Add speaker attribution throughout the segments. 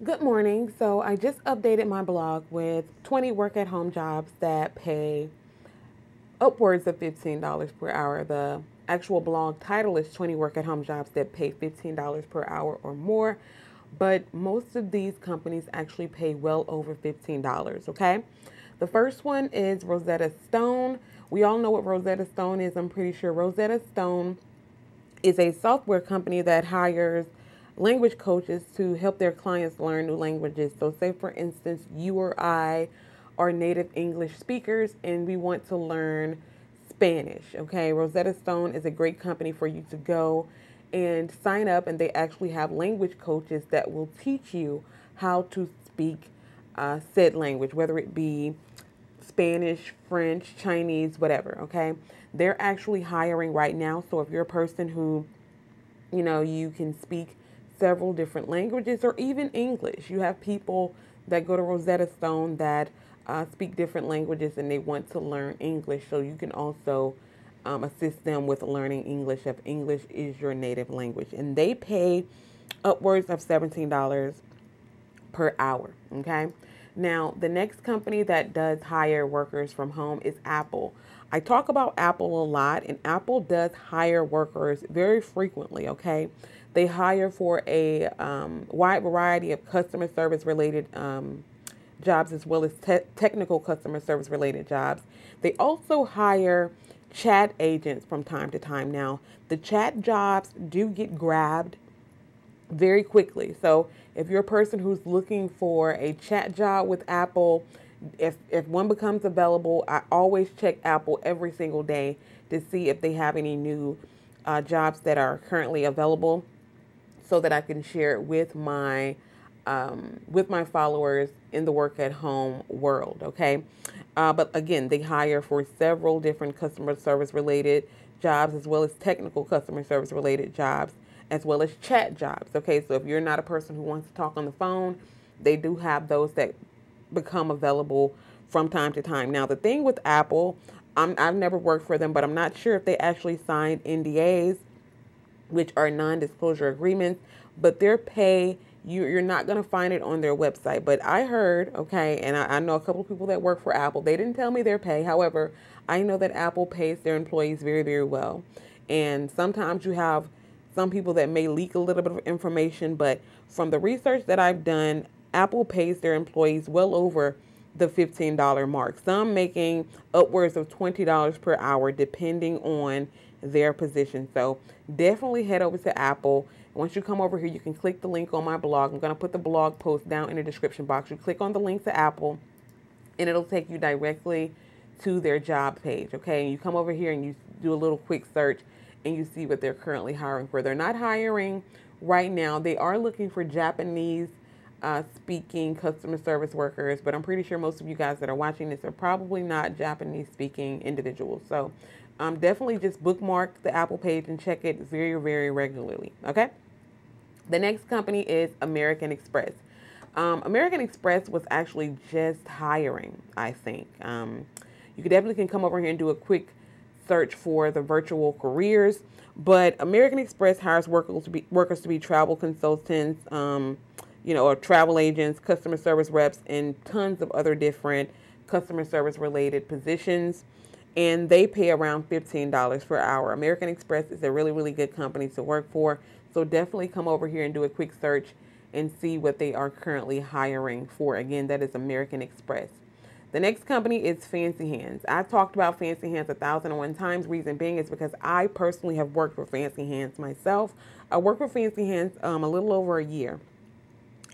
Speaker 1: Good morning. So I just updated my blog with 20 work at home jobs that pay upwards of $15 per hour. The actual blog title is 20 work at home jobs that pay $15 per hour or more, but most of these companies actually pay well over $15, okay? The first one is Rosetta Stone. We all know what Rosetta Stone is, I'm pretty sure. Rosetta Stone is a software company that hires language coaches to help their clients learn new languages. So, say for instance, you or I are native English speakers and we want to learn Spanish. Okay, Rosetta Stone is a great company for you to go and sign up, and they actually have language coaches that will teach you how to speak said language, whether it be Spanish, French, Chinese, whatever, okay? They're actually hiring right now. So if you're a person who, you can speak several different languages or even English, you have people that go to Rosetta Stone that speak different languages and they want to learn English. So you can also assist them with learning English if English is your native language. And they pay upwards of $17 per hour. Okay. Now, the next company that does hire workers from home is Apple. I talk about Apple a lot, and Apple does hire workers very frequently. Okay. They hire for a wide variety of customer service related jobs as well as technical customer service related jobs. They also hire chat agents from time to time. Now, the chat jobs do get grabbed very quickly. So if you're a person who's looking for a chat job with Apple, if one becomes available, I always check Apple every single day to see if they have any new jobs that are currently available, so that I can share it with my followers in the work at home world. Okay, but again, they hire for several different customer service related jobs as well as technical customer service related jobs as well as chat jobs. Okay, so if you're not a person who wants to talk on the phone, they do have those that become available from time to time. Now, the thing with Apple, I've never worked for them, but I'm not sure if they actually signed NDAs, which are non-disclosure agreements, but their pay, you're not going to find it on their website. But I heard, okay, and I know a couple of people that work for Apple. They didn't tell me their pay. However, I know that Apple pays their employees very, very well. And sometimes you have some people that may leak a little bit of information, but from the research that I've done, Apple pays their employees well over the $15 mark, some making upwards of $20 per hour depending on their position. So definitely head over to Apple. Once you come over here, you can click the link on my blog. I'm going to put the blog post down in the description box. You click on the link to Apple and it'll take you directly to their job page. Okay, and you come over here and you do a little quick search and you see what they're currently hiring for. They're not hiring right now. They are looking for Japanese speaking customer service workers, but I'm pretty sure most of you guys that are watching this are probably not Japanese speaking individuals. So definitely just bookmark the Apple page and check it very, very regularly. Okay. The next company is American Express. American Express was actually just hiring, I think. You could definitely can come over here and do a quick search for the virtual careers, but American Express hires workers to be travel consultants, or travel agents, customer service reps, and tons of other different customer service related positions. And they pay around $15 per hour. American Express is a really, really good company to work for. So definitely come over here and do a quick search and see what they are currently hiring for. Again, that is American Express. The next company is Fancy Hands. I've talked about Fancy Hands 1,001 times. Reason being is because I personally have worked for Fancy Hands myself. I worked for Fancy Hands a little over a year.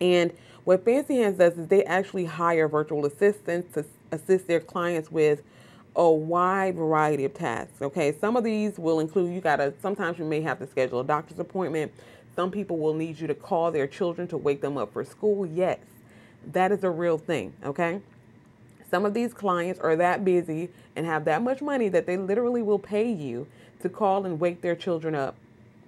Speaker 1: And what Fancy Hands does is they actually hire virtual assistants to assist their clients with a wide variety of tasks. Okay, some of these will include sometimes you may have to schedule a doctor's appointment. Some people will need you to call their children to wake them up for school. Yes, that is a real thing. Okay. Some of these clients are that busy and have that much money that they literally will pay you to call and wake their children up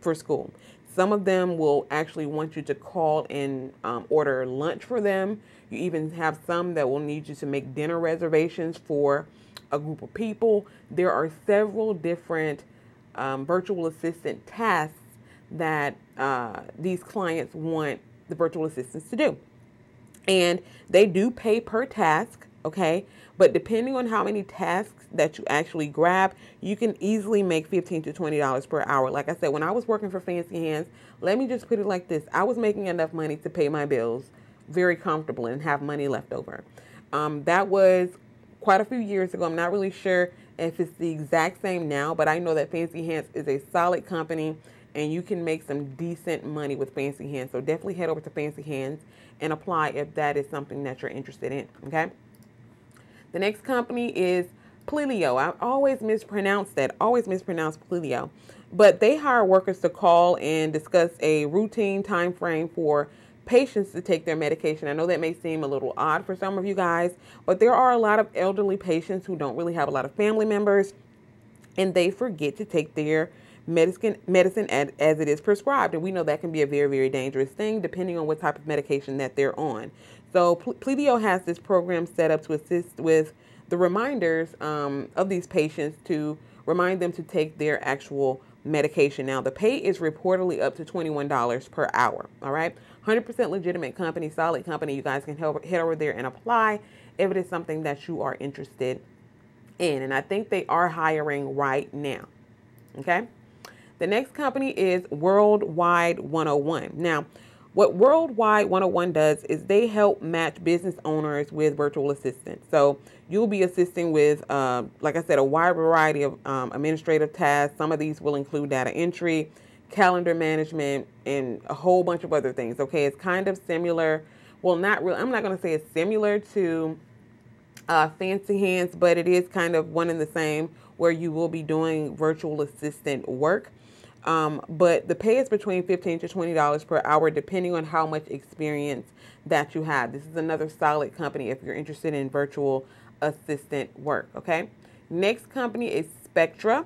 Speaker 1: for school. Some of them will actually want you to call and order lunch for them. You even have some that will need you to make dinner reservations for a group of people. There are several different virtual assistant tasks that these clients want the virtual assistants to do. And they do pay per task, okay? But depending on how many tasks that you actually grab, you can easily make $15 to $20 per hour. Like I said, when I was working for Fancy Hands, let me just put it like this. I was making enough money to pay my bills very comfortably and have money left over. That was quite a few years ago. I'm not really sure if it's the exact same now, but I know that Fancy Hands is a solid company and you can make some decent money with Fancy Hands. So definitely head over to Fancy Hands and apply if that is something that you're interested in, okay? The next company is Plilio. I always mispronounce that, always mispronounce Plilio. But they hire workers to call and discuss a routine time frame for patients to take their medication. I know that may seem a little odd for some of you guys, but there are a lot of elderly patients who don't really have a lot of family members, and they forget to take their medicine as it is prescribed. And we know that can be a very, very dangerous thing depending on what type of medication that they're on. So Plivio has this program set up to assist with the reminders of these patients to remind them to take their actual medication. Now, the pay is reportedly up to $21 per hour. All right. 100% legitimate company, solid company. You guys can head over there and apply if it is something that you are interested in. And I think they are hiring right now. Okay. The next company is Worldwide 101. Now, what Worldwide 101 does is they help match business owners with virtual assistants. So you'll be assisting with, like I said, a wide variety of administrative tasks. Some of these will include data entry, calendar management, and a whole bunch of other things. Okay, it's kind of similar. Well, not really. I'm not going to say it's similar to Fancy Hands, but it is kind of one and the same where you will be doing virtual assistant work. But the pay is between $15 to $20 per hour, depending on how much experience that you have. This is another solid company if you're interested in virtual assistant work. Okay. Next company is Spectra.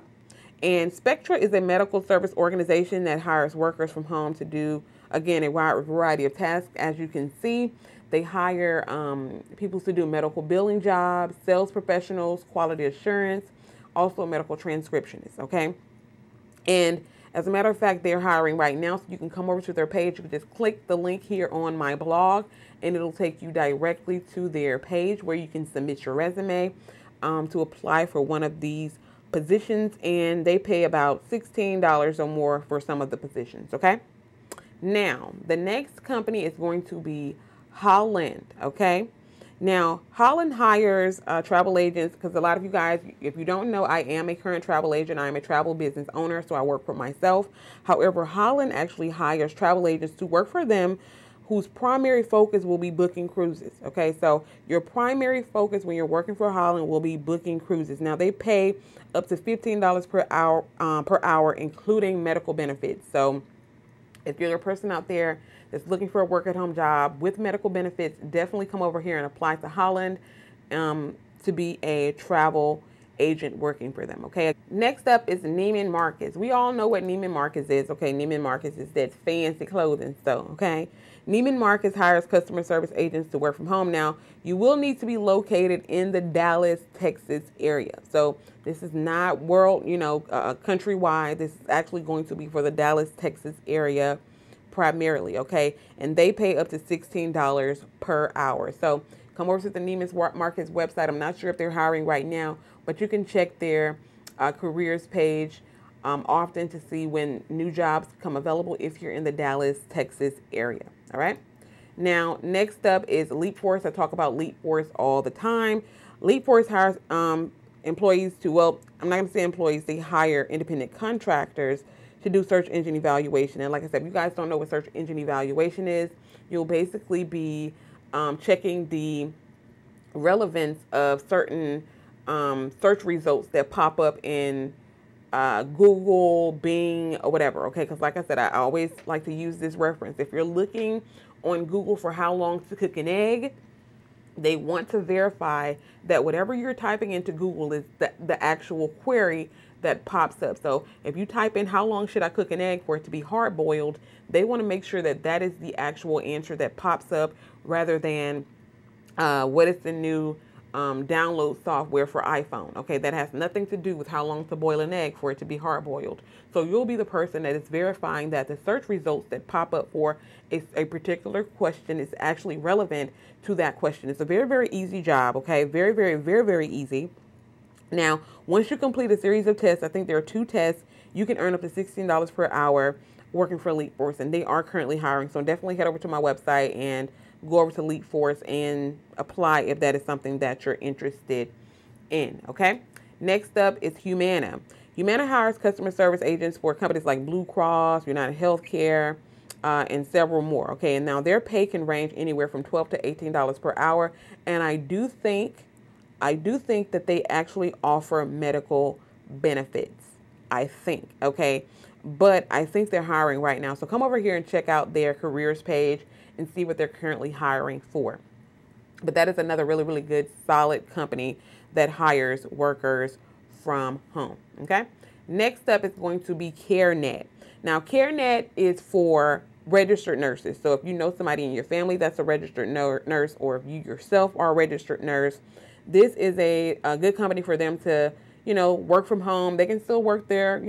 Speaker 1: And Spectra is a medical service organization that hires workers from home to do, again, a wide variety of tasks. As you can see, they hire people to do medical billing jobs, sales professionals, quality assurance, also medical transcriptionists. Okay. And as a matter of fact, they're hiring right now. So you can come over to their page. You can just click the link here on my blog and it'll take you directly to their page where you can submit your resume to apply for one of these positions. And they pay about $16 or more for some of the positions. Okay. Now, the next company is going to be Holland. Okay. Now, Holland hires travel agents because a lot of you guys, if you don't know, I am a current travel agent. I am a travel business owner, so I work for myself. However, Holland actually hires travel agents to work for them whose primary focus will be booking cruises. Okay, so your primary focus when you're working for Holland will be booking cruises. Now, they pay up to $15 per hour, including medical benefits. So if you're a person out there that's looking for a work-at-home job with medical benefits, definitely come over here and apply to Holland to be a travel agent working for them, okay? Next up is Neiman Marcus. We all know what Neiman Marcus is, okay? Neiman Marcus is that fancy clothing store, okay? Neiman Marcus hires customer service agents to work from home. Now, you will need to be located in the Dallas, Texas area. So this is not countrywide. This is actually going to be for the Dallas, Texas area primarily, okay? And they pay up to $16 per hour. So come over to the Neiman Marcus website. I'm not sure if they're hiring right now, but you can check their careers page often to see when new jobs come available if you're in the Dallas, Texas area. All right. Now, next up is Leap Force. I talk about Leap Force all the time. Leap Force hires employees to, well, I'm not going to say employees, they hire independent contractors to do search engine evaluation. And like I said, if you guys don't know what search engine evaluation is, you'll basically be checking the relevance of certain search results that pop up in Google, Bing, or whatever, okay? Because like I said, I always like to use this reference. If you're looking on Google for how long to cook an egg, they want to verify that whatever you're typing into Google is the actual query that pops up. So if you type in how long should I cook an egg for it to be hard boiled, they want to make sure that that is the actual answer that pops up rather than what is the new download software for iPhone. Okay, that has nothing to do with how long to boil an egg for it to be hard boiled. So you'll be the person that is verifying that the search results that pop up for a particular question is actually relevant to that question. It's a very, very easy job. Okay, very, very, very, very easy. Now, once you complete a series of tests, I think there are 2 tests, you can earn up to $16 per hour working for Elite Force, and they are currently hiring. So definitely head over to my website and go over to Elite Force and apply if that is something that you're interested in, okay? Next up is Humana. Humana hires customer service agents for companies like Blue Cross, United Healthcare, and several more, okay? And now their pay can range anywhere from $12 to $18 per hour, and I do think that they actually offer medical benefits. I think, okay? But I think they're hiring right now. So come over here and check out their careers page and see what they're currently hiring for. But that is another really, really good, solid company that hires workers from home, okay? Next up is going to be CareNet. Now, CareNet is for registered nurses. So if you know somebody in your family that's a registered nurse, or if you yourself are a registered nurse, this is a good company for them to, work from home. They can still work their,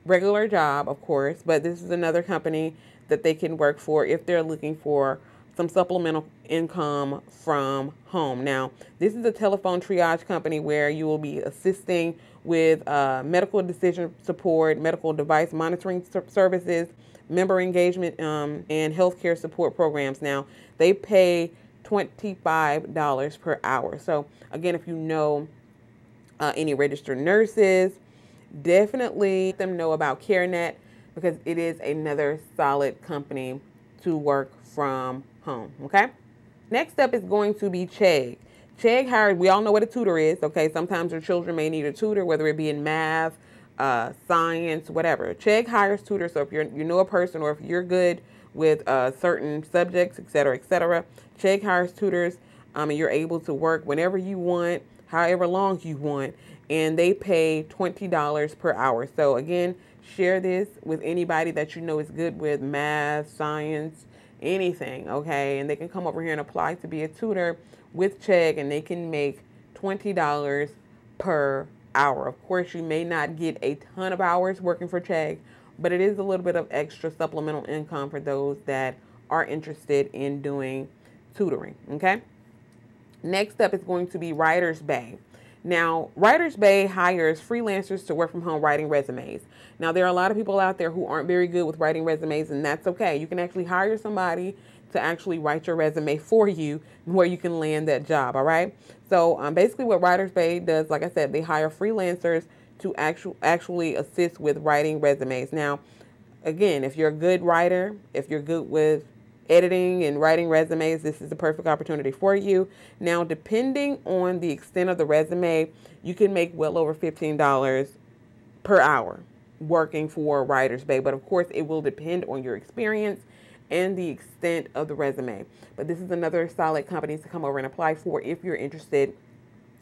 Speaker 1: regular job, of course, but this is another company that they can work for if they're looking for some supplemental income from home. Now, this is a telephone triage company where you will be assisting with medical decision support, medical device monitoring services, member engagement, and healthcare support programs. Now, they pay $25 per hour. So again, if you know any registered nurses, definitely let them know about CareNet, because it is another solid company to work from home, okay? Next up is going to be Chegg. Chegg hires, we all know what a tutor is, okay? Sometimes your children may need a tutor, whether it be in math, science, whatever. Chegg hires tutors, so if you know a person, or if you're good with certain subjects, etc., Chegg hires tutors, and you're able to work whenever you want, however long you want, and they pay $20 per hour. So again, share this with anybody that you know is good with math, science, anything, okay? And they can come over here and apply to be a tutor with Chegg, and they can make $20 per hour. Of course, you may not get a ton of hours working for Chegg, but it is a little bit of extra supplemental income for those that are interested in doing tutoring, okay? Next up is going to be Writers Bay. Now, Writers Bay hires freelancers to work from home writing resumes. Now, there are a lot of people out there who aren't very good with writing resumes, and that's okay. You can actually hire somebody to actually write your resume for you where you can land that job, all right? So basically what Writers Bay does, like I said, they hire freelancers to actually assist with writing resumes. Now, again, if you're a good writer, if you're good with editing and writing resumes, this is the perfect opportunity for you. Now, depending on the extent of the resume, you can make well over $15 per hour working for Writers Bay. But of course, it will depend on your experience and the extent of the resume. But this is another solid company to come over and apply for if you're interested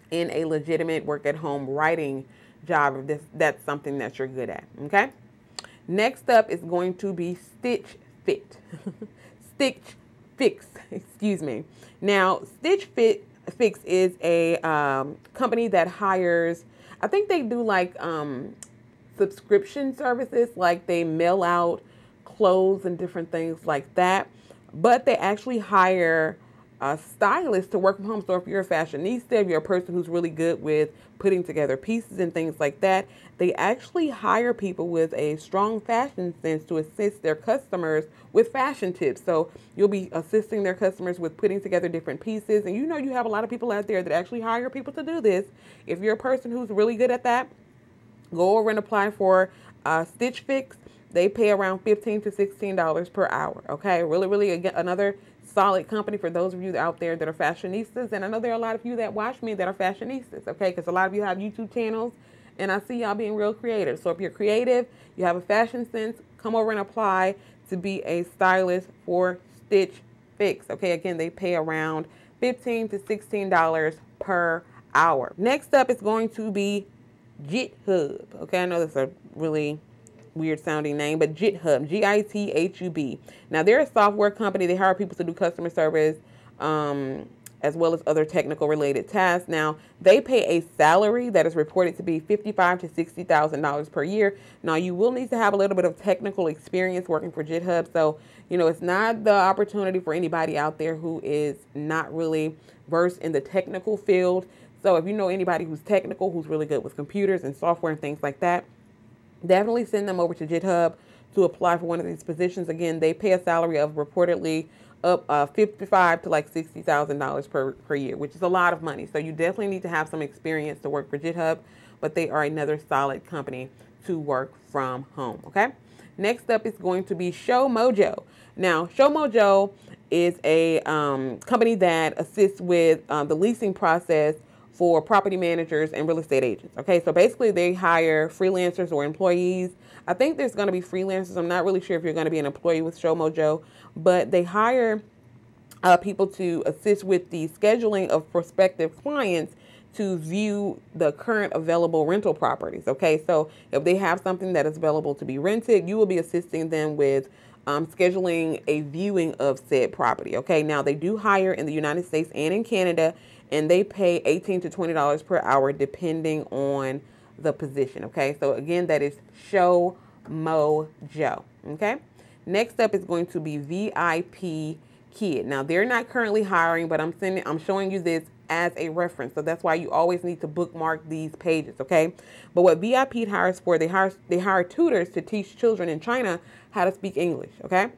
Speaker 1: in a legitimate work at home writing job. If that's something that you're good at, okay? Next up is going to be Stitch Fix, excuse me. Now, Stitch Fix is a company that hires, I think they do like subscription services, like they mail out clothes and different things like that. But they actually hire stylists to work from home. So if you're a fashionista, if you're a person who's really good with putting together pieces and things like that, they actually hire people with a strong fashion sense to assist their customers with fashion tips. So you'll be assisting their customers with putting together different pieces. And you have a lot of people out there that actually hire people to do this. If you're a person who's really good at that, go over and apply for Stitch Fix. They pay around $15 to $16 per hour. Okay, really, really, again, another solid company for those of you out there that are fashionistas. And I know there are a lot of you that watch me that are fashionistas, okay, because a lot of you have YouTube channels, and I see y'all being real creative. So if you're creative, you have a fashion sense, come over and apply to be a stylist for Stitch Fix. Okay, again, they pay around $15 to $16 per hour. Next up is going to be GitHub. Okay, I know that's a really weird sounding name, but GitHub, GITHUB. Now, they're a software company. They hire people to do customer service, as well as other technical related tasks. Now, they pay a salary that is reported to be $55,000 to $60,000 per year. Now, you will need to have a little bit of technical experience working for GitHub. So, it's not the opportunity for anybody out there who is not really versed in the technical field. So if you know anybody who's technical, who's really good with computers and software and things like that, definitely send them over to GitHub to apply for one of these positions. Again, they pay a salary of reportedly up $55,000 to like $60,000 per year, which is a lot of money. So you definitely need to have some experience to work for GitHub, but they are another solid company to work from home. Okay. Next up is going to be ShowMojo. Now, ShowMojo is a company that assists with the leasing process for property managers and real estate agents. Okay, so basically they hire freelancers or employees. I think there's going to be freelancers. I'm not really sure if you're going to be an employee with ShowMojo, but they hire people to assist with the scheduling of prospective clients to view the current available rental properties. Okay, so if they have something that is available to be rented, you will be assisting them with scheduling a viewing of said property. Okay, now they do hire in the United States and in Canada, and they pay $18 to $20 per hour depending on the position. Okay, so again, that is ShowMojo. Okay, next up is going to be VIP Kid. Now they're not currently hiring, but I'm showing you this as a reference, so that's why you always need to bookmark these pages. Okay, but what VIP hires for, they hire tutors to teach children in China how to speak English. Okay,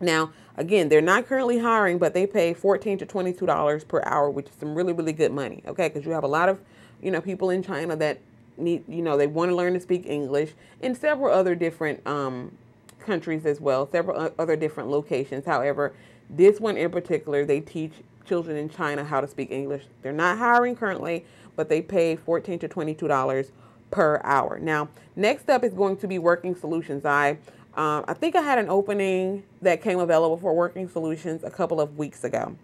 Speaker 1: now again, they're not currently hiring, but they pay $14 to $22 per hour, which is some really, really good money. Okay, because you have a lot of people in China that need, they want to learn to speak English, in several other different countries as well, several other different locations. However, this one in particular, they teach children in China how to speak English. They're not hiring currently, but they pay $14 to $22 per hour. Now, next up is going to be Working Solutions. I think I had an opening that came available for Working Solutions a couple of weeks ago,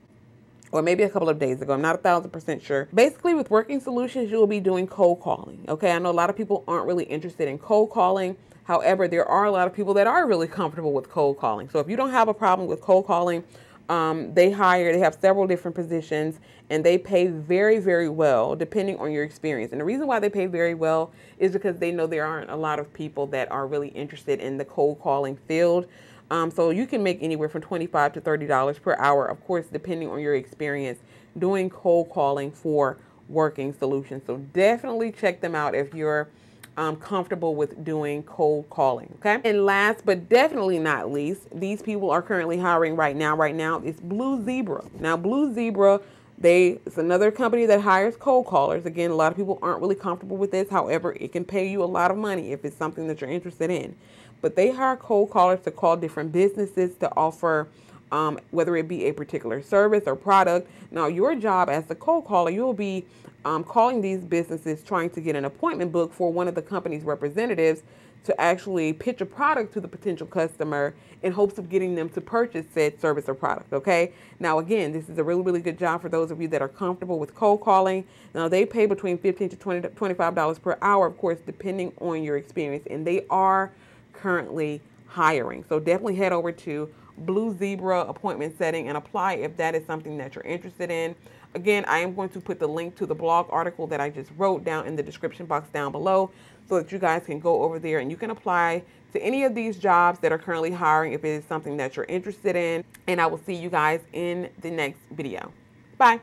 Speaker 1: or maybe a couple of days ago. I'm not 1,000% sure. Basically, with Working Solutions, you'll be doing cold calling. Okay, I know a lot of people aren't really interested in cold calling. However, there are a lot of people that are really comfortable with cold calling. So if you don't have a problem with cold calling, they have several different positions, and they pay very, very well depending on your experience. And the reason why they pay very well is because they know there aren't a lot of people that are really interested in the cold calling field. So you can make anywhere from $25 to $30 per hour, of course, depending on your experience doing cold calling for Working Solutions. So definitely check them out if you're comfortable with doing cold calling. Okay. And last but definitely not least, these people are currently hiring right now. It's Blue Zebra. Now, Blue Zebra, it's another company that hires cold callers. Again, a lot of people aren't really comfortable with this. However, it can pay you a lot of money if it's something that you're interested in. But they hire cold callers to call different businesses to offer whether it be a particular service or product. Now, your job as the cold caller, you'll be calling these businesses, trying to get an appointment booked for one of the company's representatives to actually pitch a product to the potential customer in hopes of getting them to purchase said service or product. Okay. Now, again, this is a really, really good job for those of you that are comfortable with cold calling. Now, they pay between $15 to $25 per hour, of course, depending on your experience, and they are currently hiring. So definitely head over to Blue Zebra appointment setting and apply if that is something that you're interested in. Again, I am going to put the link to the blog article that I just wrote down in the description box down below so that you guys can go over there and you can apply to any of these jobs that are currently hiring if it is something that you're interested in. And I will see you guys in the next video. Bye.